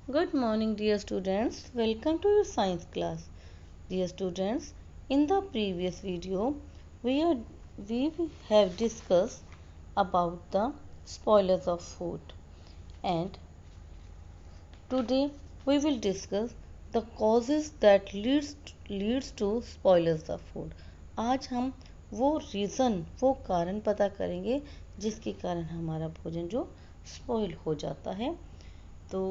Good morning, dear students. Welcome to your science class. Dear students, in the previous video, we have discussed about the spoilers of food, and today we will discuss the causes that leads to spoilers of food. आज हम वो कारण पता करेंगे जिसके कारण हमारा भोजन जो स्पॉइल हो जाता है। तो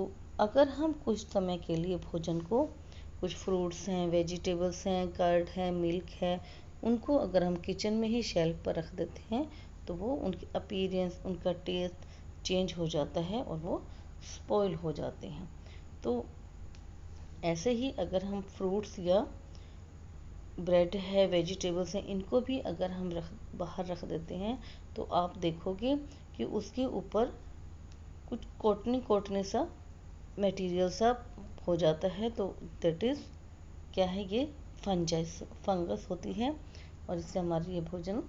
अगर हम कुछ समय के लिए भोजन को, कुछ फ्रूट्स हैं, वेजिटेबल्स हैं, कर्ड है, मिल्क है, उनको अगर हम किचन में ही शेल्फ पर रख देते हैं तो वो उनकी अपीयरेंस, उनका टेस्ट चेंज हो जाता है और वो स्पॉइल हो जाते हैं। तो ऐसे ही अगर हम फ्रूट्स या ब्रेड है, वेजिटेबल्स हैं, इनको भी अगर हम बाहर रख देते हैं तो आप देखोगे कि उसके ऊपर कुछ कोटने सा मटेरियल सा हो जाता है। तो दैट इज़ क्या है, ये फंगस होती है और इससे हमारी ये भोजन,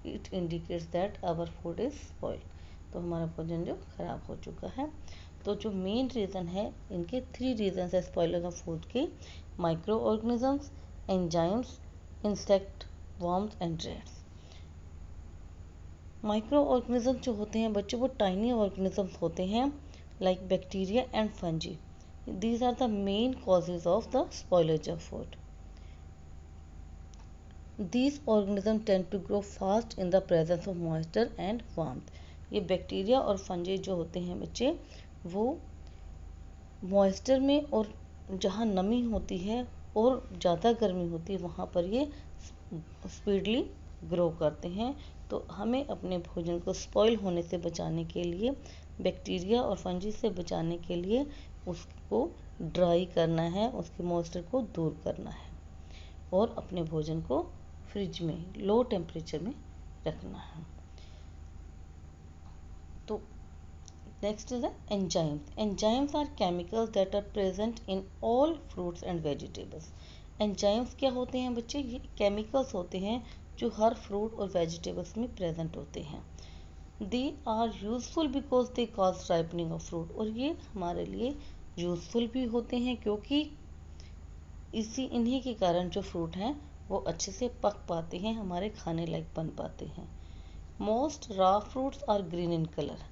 it indicates that our food is spoil, तो हमारा भोजन जो खराब हो चुका है। तो जो मेन रीज़न है, इनके 3 रीज़न है स्पॉइलर ऑफ फूड के: micro organisms, enzymes, insect, worms and rats. Micro organism जो होते हैं बच्चों, वो टाइनी ऑर्गेनिजम्स होते हैं like bacteria and fungi. These are the main causes of the spoilage of food. These organisms tend to grow fast in the presence of moisture and warmth. ये bacteria और fungi जो होते हैं बच्चे, वो moisture में और जहाँ नमी होती है और ज़्यादा गर्मी होती है वहाँ पर ये स्पीडली ग्रो करते हैं। तो हमें अपने भोजन को स्पॉइल होने से बचाने के लिए, बैक्टीरिया और फंजी से बचाने के लिए उसको ड्राई करना है, उसके मॉइस्चर को दूर करना है और अपने भोजन को फ्रिज में लो टेम्परेचर में रखना है। तो next is enzymes. Enzymes are chemicals that are present in all fruits and vegetables. एंजाइम्स क्या होते हैं बच्चे? ये केमिकल्स होते हैं जो हर फ्रूट और वेजिटेबल्स में प्रेजेंट होते हैं। They are useful because they cause ripening of fruit. और ये हमारे लिए यूजफुल भी होते हैं क्योंकि इन्हीं के कारण जो फ्रूट हैं वो अच्छे से पक पाते हैं, हमारे खाने लायक बन पाते हैं। Most raw fruits are green in colour.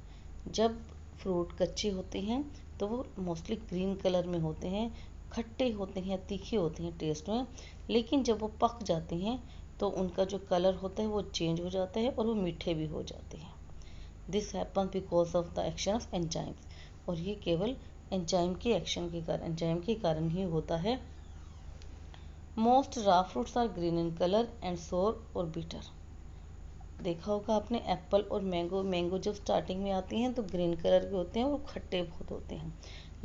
जब फ्रूट कच्चे होते हैं तो वो मोस्टली ग्रीन कलर में होते हैं, खट्टे होते हैं, तीखे होते हैं टेस्ट में। लेकिन जब वो पक जाते हैं तो उनका जो कलर होता है वो चेंज हो जाता है और वो मीठे भी हो जाते हैं। This happens because of the action of enzymes. और ये केवल एंजाइम के एक्शन के कारण, एंजाइम के कारण ही होता है। Most raw fruits are green in colour and sour और बिटर। देखा होगा आपने एप्पल और मैंगो जब स्टार्टिंग में आती हैं तो ग्रीन कलर के होते हैं, वो खट्टे बहुत होते हैं,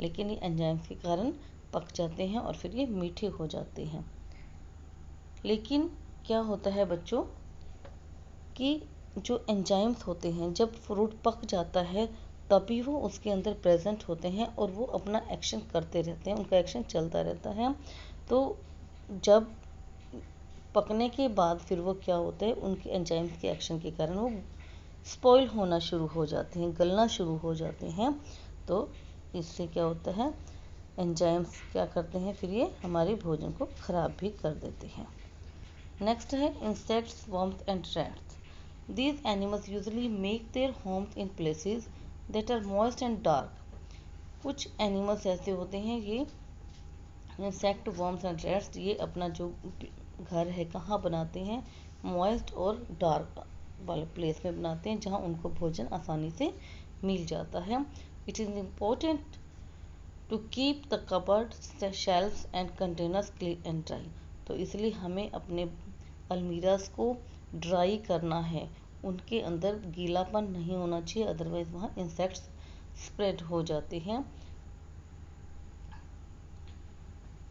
लेकिन ये एंजाइम्स के कारण पक जाते हैं और फिर ये मीठे हो जाते हैं। लेकिन क्या होता है बच्चों कि जो एंजाइम्स होते हैं, जब फ्रूट पक जाता है तभी वो उसके अंदर प्रेजेंट होते हैं और वो अपना एक्शन करते रहते हैं, उनका एक्शन चलता रहता है। तो जब पकने के बाद फिर वो क्या होता है, उनके एंजाइम्स के एक्शन के कारण वो स्पॉइल होना शुरू हो जाते हैं, गलना शुरू हो जाते हैं। तो इससे क्या होता है, एंजाइम्स क्या करते हैं, फिर ये हमारे भोजन को ख़राब भी कर देते हैं। नेक्स्ट है insects, worms and rats. These animals usually make their homes in places that are moist and dark. कुछ एनिमल्स ऐसे होते हैं, ये इंसेक्ट, वर्म्स एंड रैट्स, ये अपना जो घर है कहाँ बनाते हैं, मॉइस्ट और डार्क वाले प्लेस में बनाते हैं जहाँ उनको भोजन आसानी से मिल जाता है। It is important to keep the cupboard, shelves and containers clean and dry. तो इसलिए हमें अपने अलमीराज को ड्राई करना है, उनके अंदर गीलापन नहीं होना चाहिए, अदरवाइज वहाँ इंसेक्ट्स स्प्रेड हो जाते हैं।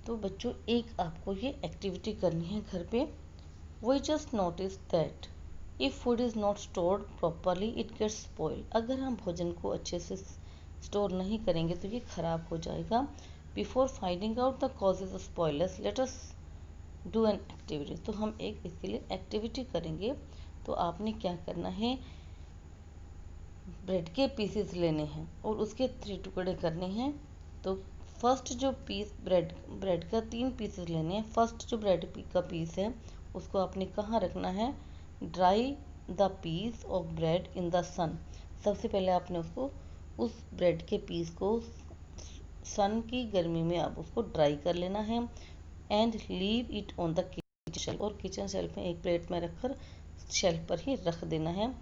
तो बच्चों एक आपको ये एक्टिविटी करनी है घर पे। We just notice that if food is not stored properly it gets spoil. अगर हम भोजन को अच्छे से स्टोर नहीं करेंगे तो ये ख़राब हो जाएगा। Before finding out the causes of spoilers let us do an activity. तो हम एक इसके लिए एक्टिविटी करेंगे। तो आपने क्या करना है, ब्रेड के पीसेस लेने हैं और उसके 3 टुकड़े करने हैं। तो फर्स्ट जो पीस ब्रेड का 3 पीसेस लेने हैं। फर्स्ट जो ब्रेड का पीस है उसको आपने कहाँ रखना है? Dry the piece of bread in the sun. सबसे पहले आपने उसको, उस ब्रेड के पीस को सन की गर्मी में आप उसको ड्राई कर लेना है। And leave it on the kitchen shelf, और किचन शेल्फ में एक प्लेट में रखकर शेल्फ पर ही रख देना है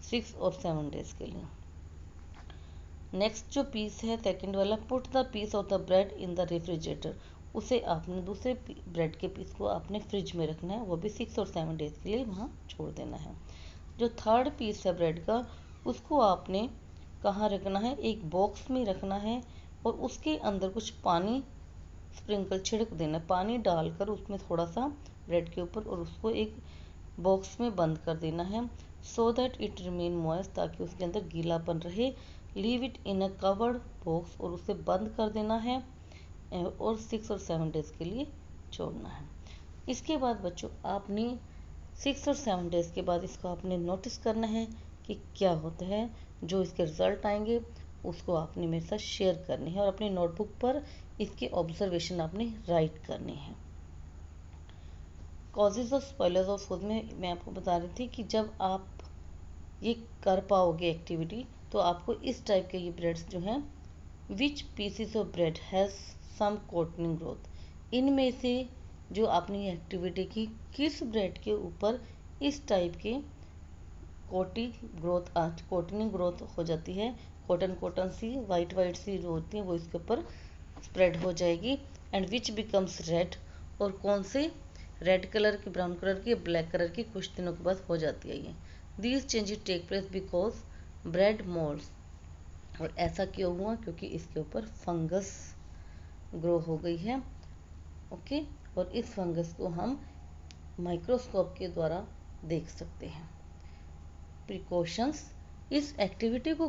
6 और 7 डेज के लिए। नेक्स्ट जो पीस है सेकंड वाला, put the piece of the bread in the refrigerator. उसे आपने दूसरे ब्रेड के पीस को आपने फ्रिज में रखना है, वो भी 6 और 7 डेज के लिए वहाँ छोड़ देना है। जो थर्ड पीस है ब्रेड का, उसको आपने कहाँ रखना है? एक बॉक्स में रखना है और उसके अंदर कुछ पानी स्प्रिंकल छिड़क देना, पानी डालकर उसमें थोड़ा सा ब्रेड के ऊपर, और उसको एक बॉक्स में बंद कर देना है so that it remain moist, ताकि उसके अंदर गीलापन रहे। Leave it in a covered box, और उसे बंद कर देना है और 6 और 7 डेज के लिए छोड़ना है। इसके बाद बच्चों आपने 6 और 7 डेज के बाद इसको आपने नोटिस करना है कि क्या होता है। जो इसके रिजल्ट आएंगे उसको आपने मेरे साथ शेयर करनी है और अपनी नोटबुक पर इसके ऑब्जर्वेशन आपने राइट करने हैं। Causes of spoilers of food में मैं आपको बता रही थी कि जब आप ये कर पाओगे एक्टिविटी, तो आपको इस टाइप के ये ब्रेड्स जो हैं, which pieces of bread has some coating growth, इनमें से जो आपने ये एक्टिविटी की, किस ब्रेड के ऊपर इस टाइप के कोटिंग ग्रोथ हो जाती है। कॉटन सी वाइट सी जो होती है वो इसके ऊपर स्प्रेड हो जाएगी। एंड विच बिकम्स रेड, और कौन से रेड कलर की, ब्राउन कलर की, ब्लैक कलर की कुछ दिनों के बाद हो जाती है ये। These changes take place because bread moulds, और ऐसा क्यों हुआ? क्योंकि इसके ऊपर फंगस ग्रो हो गई है। ओके, और इस फंगस को हम माइक्रोस्कोप के द्वारा देख सकते हैं। प्रिकॉशंस, इस एक्टिविटी को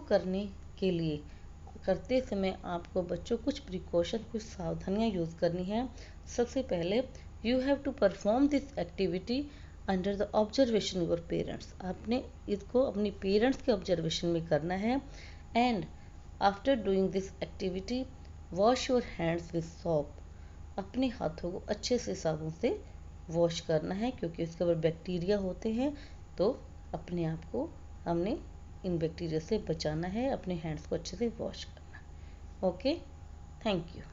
करते समय आपको बच्चों कुछ प्रिकॉशन, कुछ सावधानियां यूज़ करनी है। सबसे पहले, you have to perform this activity under the observation your parents. आपने इसको अपनी पेरेंट्स के ऑब्जर्वेशन में करना है। And after doing this activity wash your hands with soap, अपने हाथों को अच्छे से साबुन से वॉश करना है, क्योंकि उसके ऊपर बैक्टीरिया होते हैं। तो अपने आप को हमने इन बैक्टीरिया से बचाना है, अपने हैंड्स को अच्छे से वॉश करना है। Okay, thank you.